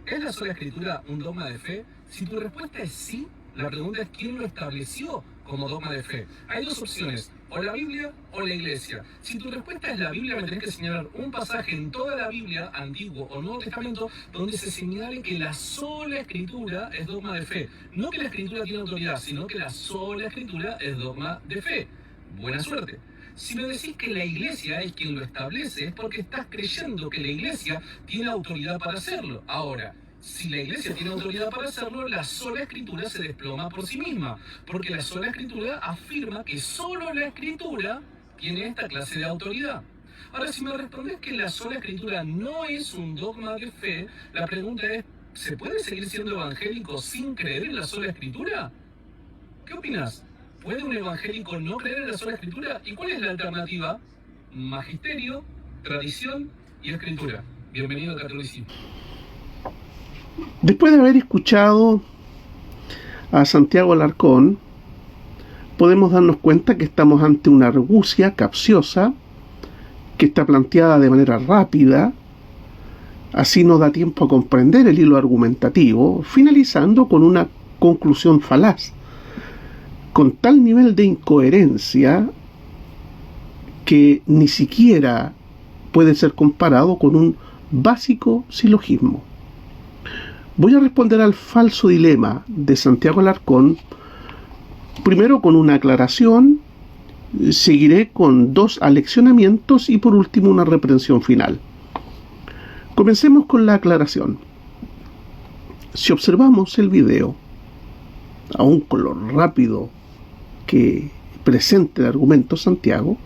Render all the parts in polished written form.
¿Es la sola escritura un dogma de fe? Si tu respuesta es sí, la pregunta es ¿quién lo estableció como dogma de fe? Hay dos opciones, o la Biblia o la Iglesia. Si tu respuesta es la Biblia, me tenés que señalar un pasaje en toda la Biblia, Antiguo o Nuevo Testamento, donde se señale que la sola escritura es dogma de fe. No que la escritura tiene autoridad, sino que la sola escritura es dogma de fe. Buena suerte. Si me decís que la Iglesia es quien lo establece, es porque estás creyendo que la Iglesia tiene autoridad para hacerlo. Ahora, si la Iglesia tiene autoridad para hacerlo, la sola Escritura se desploma por sí misma, porque la sola Escritura afirma que solo la Escritura tiene esta clase de autoridad. Ahora, si me respondes que la sola Escritura no es un dogma de fe, la pregunta es, ¿se puede seguir siendo evangélico sin creer en la sola Escritura? ¿Qué opinas? ¿Puede un evangélico no creer en la sola Escritura? ¿Y cuál es la alternativa? Magisterio, tradición y Escritura. Bienvenido al catolicismo. Después de haber escuchado a Santiago Alarcón, podemos darnos cuenta que estamos ante una argucia capciosa que está planteada de manera rápida, así nos da tiempo a comprender el hilo argumentativo, finalizando con una conclusión falaz, con tal nivel de incoherencia que ni siquiera puede ser comparado con un básico silogismo. Voy a responder al falso dilema de Santiago Alarcón, primero con una aclaración, seguiré con dos aleccionamientos y por último una reprensión final. Comencemos con la aclaración. Si observamos el video, aún con lo rápido que presenta el argumento Santiago,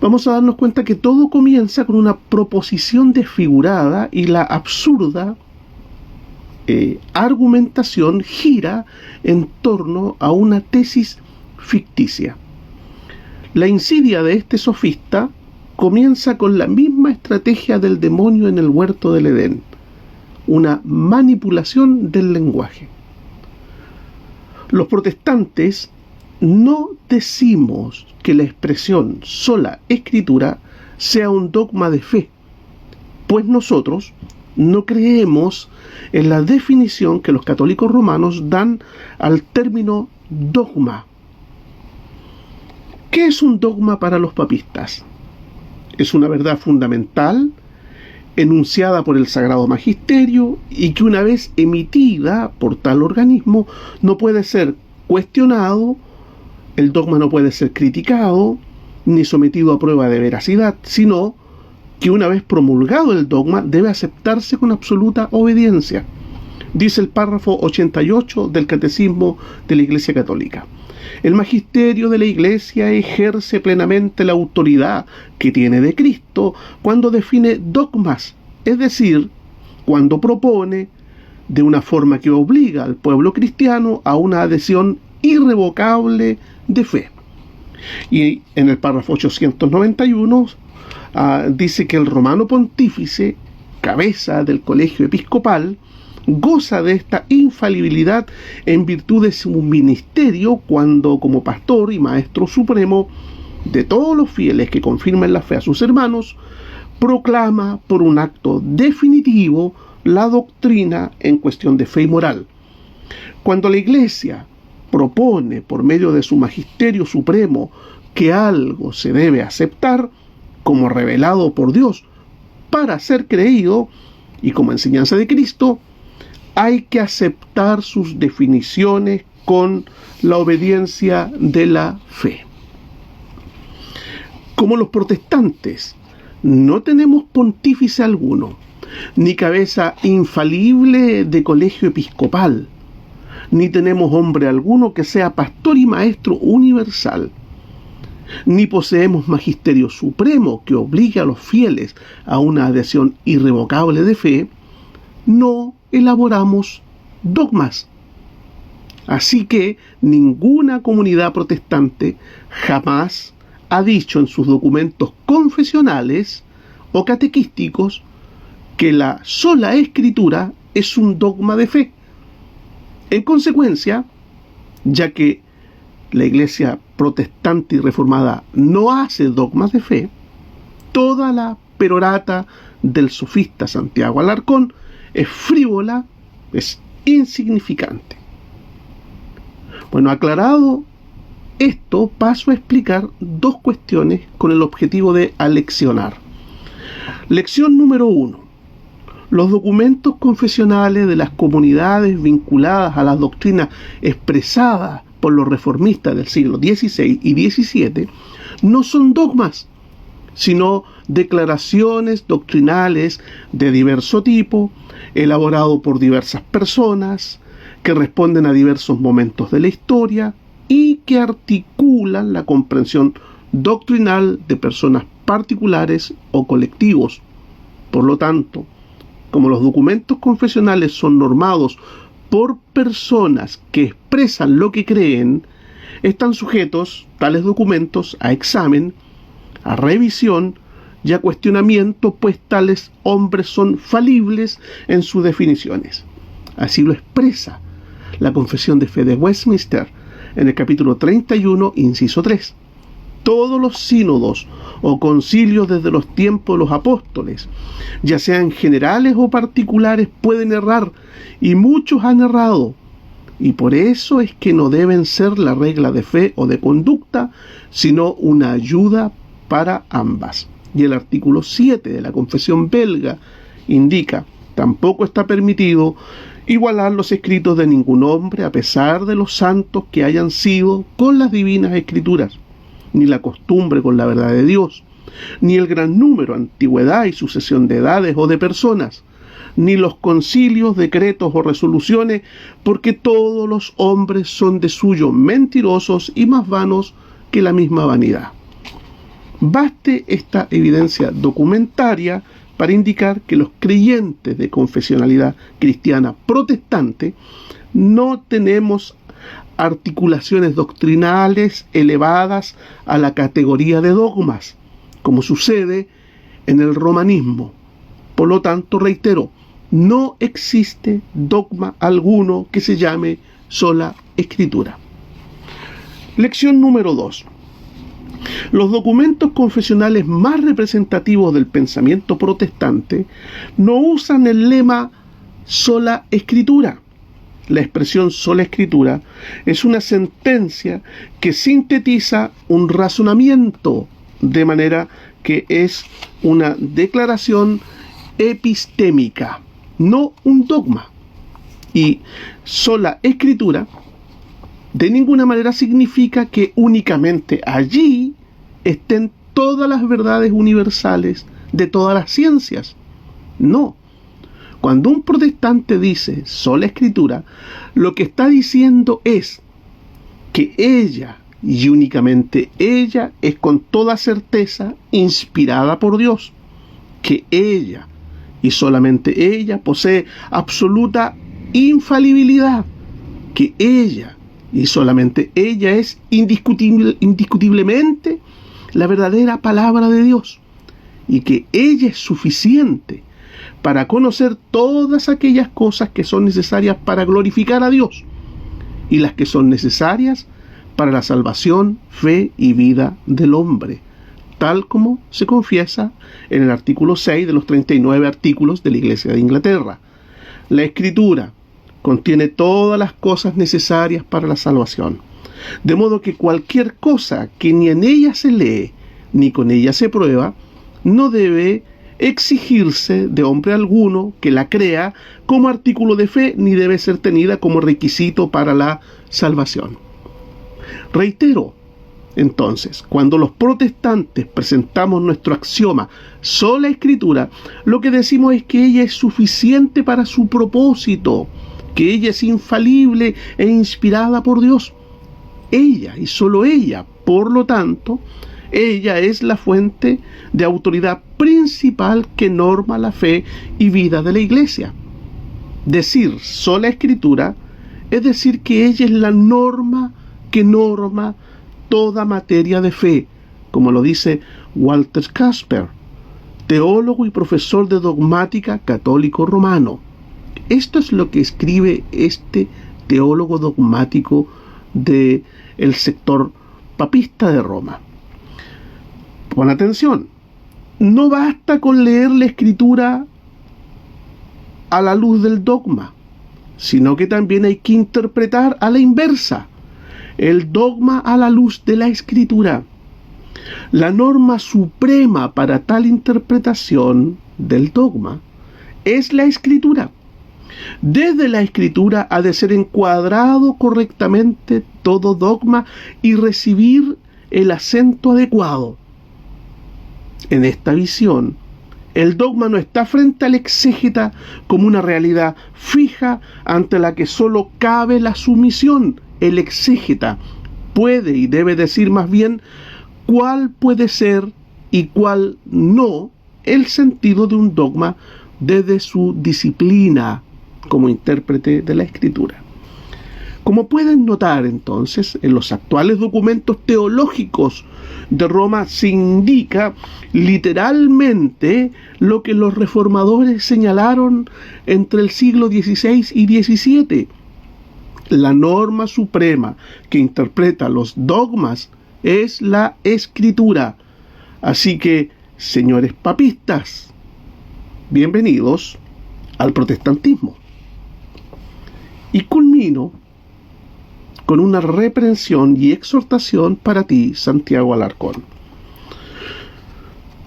vamos a darnos cuenta que todo comienza con una proposición desfigurada y la absurda argumentación gira en torno a una tesis ficticia. La insidia de este sofista comienza con la misma estrategia del demonio en el huerto del Edén, una manipulación del lenguaje. Los protestantes no decimos que la expresión sola escritura sea un dogma de fe, pues nosotros no creemos en la definición que los católicos romanos dan al término dogma. ¿Qué es un dogma para los papistas? Es una verdad fundamental, enunciada por el Sagrado Magisterio y que una vez emitida por tal organismo no puede ser cuestionado, el dogma no puede ser criticado ni sometido a prueba de veracidad, sino que una vez promulgado el dogma debe aceptarse con absoluta obediencia. Dice el párrafo 88 del Catecismo de la Iglesia Católica. El magisterio de la Iglesia ejerce plenamente la autoridad que tiene de Cristo cuando define dogmas, es decir, cuando propone, de una forma que obliga al pueblo cristiano a una adhesión irrevocable de fe. Y en el párrafo 891 dice que el romano pontífice, cabeza del colegio episcopal, goza de esta infalibilidad en virtud de su ministerio cuando, como pastor y maestro supremo de todos los fieles que confirman la fe a sus hermanos, proclama por un acto definitivo la doctrina en cuestión de fe y moral. Cuando la Iglesia propone por medio de su magisterio supremo que algo se debe aceptar como revelado por Dios para ser creído y como enseñanza de Cristo, hay que aceptar sus definiciones con la obediencia de la fe. Como los protestantes no tenemos pontífice alguno, ni cabeza infalible de colegio episcopal, ni tenemos hombre alguno que sea pastor y maestro universal, ni poseemos magisterio supremo que obligue a los fieles a una adhesión irrevocable de fe, no elaboramos dogmas. Así que ninguna comunidad protestante jamás ha dicho en sus documentos confesionales o catequísticos que la sola escritura es un dogma de fe. En consecuencia, ya que la Iglesia protestante y reformada no hace dogmas de fe, toda la perorata del sofista Santiago Alarcón es frívola, es insignificante. Bueno, aclarado esto, paso a explicar dos cuestiones con el objetivo de aleccionar. Lección número 1. Los documentos confesionales de las comunidades vinculadas a las doctrinas expresadas por los reformistas del siglo XVI y XVII no son dogmas, sino declaraciones doctrinales de diverso tipo, elaborado por diversas personas, que responden a diversos momentos de la historia y que articulan la comprensión doctrinal de personas particulares o colectivos. Por lo tanto, como los documentos confesionales son normados por personas que expresan lo que creen, están sujetos tales documentos a examen, a revisión y a cuestionamiento, pues tales hombres son falibles en sus definiciones. Así lo expresa la Confesión de Fe de Westminster en el capítulo 31, inciso 3. Todos los sínodos o concilios desde los tiempos de los apóstoles, ya sean generales o particulares, pueden errar, y muchos han errado, y por eso es que no deben ser la regla de fe o de conducta, sino una ayuda para ambas. Y el artículo 7 de la Confesión belga indica: tampoco está permitido igualar los escritos de ningún hombre, a pesar de los santos que hayan sido, con las divinas escrituras, ni la costumbre con la verdad de Dios, ni el gran número, antigüedad y sucesión de edades o de personas, ni los concilios, decretos o resoluciones, porque todos los hombres son de suyo mentirosos y más vanos que la misma vanidad. Baste esta evidencia documentaria para indicar que los creyentes de confesionalidad cristiana protestante no tenemos articulaciones doctrinales elevadas a la categoría de dogmas, como sucede en el romanismo. Por lo tanto, reitero, no existe dogma alguno que se llame sola escritura. Lección número 2. Los documentos confesionales más representativos del pensamiento protestante no usan el lema sola escritura. La expresión sola escritura es una sentencia que sintetiza un razonamiento, de manera que es una declaración epistémica, no un dogma. Y sola escritura de ninguna manera significa que únicamente allí estén todas las verdades universales de todas las ciencias. No. Cuando un protestante dice sola escritura, lo que está diciendo es que ella, y únicamente ella, es con toda certeza inspirada por Dios, que ella, y solamente ella, posee absoluta infalibilidad, que ella, y solamente ella, es indiscutiblemente la verdadera palabra de Dios, y que ella es suficiente para conocer todas aquellas cosas que son necesarias para glorificar a Dios, y las que son necesarias para la salvación, fe y vida del hombre, tal como se confiesa en el artículo 6 de los 39 artículos de la Iglesia de Inglaterra. La Escritura contiene todas las cosas necesarias para la salvación, de modo que cualquier cosa que ni en ella se lee, ni con ella se prueba, no debe exigirse de hombre alguno que la crea como artículo de fe, ni debe ser tenida como requisito para la salvación. Reitero, entonces, cuando los protestantes presentamos nuestro axioma sola escritura, lo que decimos es que ella es suficiente para su propósito, que ella es infalible e inspirada por Dios. Ella, y solo ella, por lo tanto, ella es la fuente de autoridad principal que norma la fe y vida de la Iglesia. Decir sola escritura es decir que ella es la norma que norma toda materia de fe, como lo dice Walter Casper, teólogo y profesor de dogmática católico romano. Esto es lo que escribe este teólogo dogmático del sector papista de Roma. Pon atención, no basta con leer la Escritura a la luz del dogma, sino que también hay que interpretar a la inversa, el dogma a la luz de la Escritura. La norma suprema para tal interpretación del dogma es la Escritura. Desde la Escritura ha de ser encuadrado correctamente todo dogma y recibir el acento adecuado. En esta visión, el dogma no está frente al exégeta como una realidad fija ante la que solo cabe la sumisión. El exégeta puede y debe decir más bien cuál puede ser y cuál no el sentido de un dogma desde su disciplina como intérprete de la Escritura. Como pueden notar entonces, en los actuales documentos teológicos de Roma se indica literalmente lo que los reformadores señalaron entre el siglo XVI y XVII. La norma suprema que interpreta los dogmas es la Escritura. Así que, señores papistas, bienvenidos al protestantismo. Y culmino con una reprensión y exhortación para ti, Santiago Alarcón.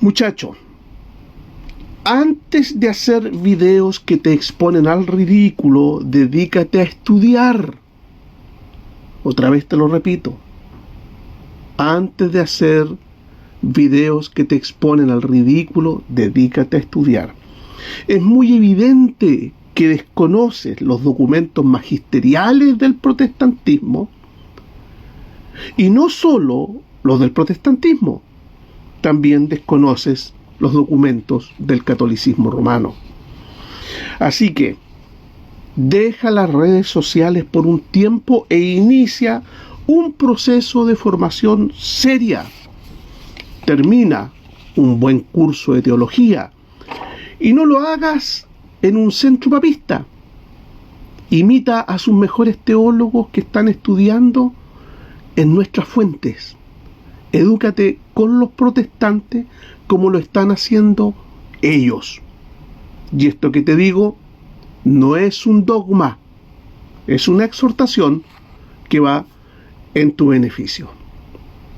Muchacho, antes de hacer videos que te exponen al ridículo, dedícate a estudiar. Otra vez te lo repito. Antes de hacer videos que te exponen al ridículo, dedícate a estudiar. Es muy evidente que desconoces los documentos magisteriales del protestantismo, y no solo los del protestantismo, también desconoces los documentos del catolicismo romano. Así que deja las redes sociales por un tiempo e inicia un proceso de formación seria. Termina un buen curso de teología y no lo hagas en un centro papista. Imita a sus mejores teólogos que están estudiando en nuestras fuentes. Edúcate con los protestantes como lo están haciendo ellos. Y esto que te digo no es un dogma, es una exhortación que va en tu beneficio.